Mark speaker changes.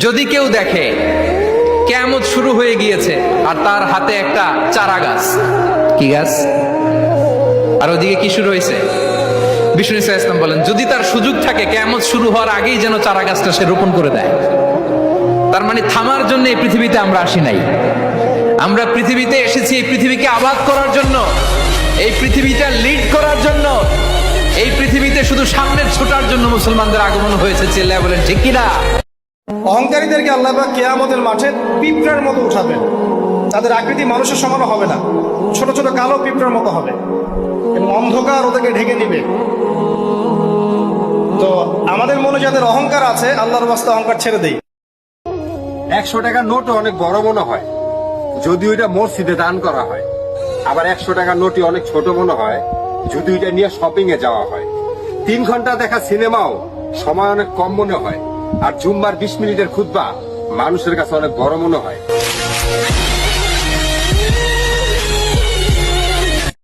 Speaker 1: যদি কেউ দেখে কিয়ামত শুরু হয়ে গিয়েছে আর তার হাতে একটা চারা গাছ, কি গাছ, আর ওদিকে কি শুরু হয়েছে, বিষ্ণু ইসলাম বলেন যদি তার সুযোগ থাকে কিয়ামত শুরু হওয়ার আগেই যেন চারা গাছটা সে রোপণ করে দেয়। তার মানে থামার জন্য এই পৃথিবীতে আমরা আসি নাই, আমরা পৃথিবীতে এসেছি এই পৃথিবীকে আবাদ করার জন্য, এই পৃথিবীটা লিড করার জন্য, এই পৃথিবীতে শুধু সামনের ছোটার জন্য মুসলমানদের আগমন হয়েছে। চিল্লায় বলেন ঠিক কিনা?
Speaker 2: অহংকারীদেরকে আল্লাহ পাক কিয়ামতের মাঠে পিঁপড়ার মতো উঠাবেন। তাদের আকৃতি মানুষের সমান হবে না, ছোট ছোট কালো পিঁপড়ার মতো হবে এবং অন্ধকার ওদেরকে ঢেকে দিবে। তো আমাদের মনে যাদের অহংকার আছে, আল্লাহর রাস্তা অহংকার ছেড়ে দেই।
Speaker 3: 100 টাকার নোটও অনেক বড় মনে হয় যদি ওইটা মসজিদে দান করা হয়, আবার 100 টাকার নোটই অনেক ছোট মনে হয় যদি ওইটা নিয়ে শপিং এ যাওয়া হয়। 3 ঘন্টা দেখা সিনেমাও সময় অনেক কম মনে হয়, আর জুম্মার 20 মিনিটের খুতবা মানুষের কাছে অনেক বড় মনে হয়।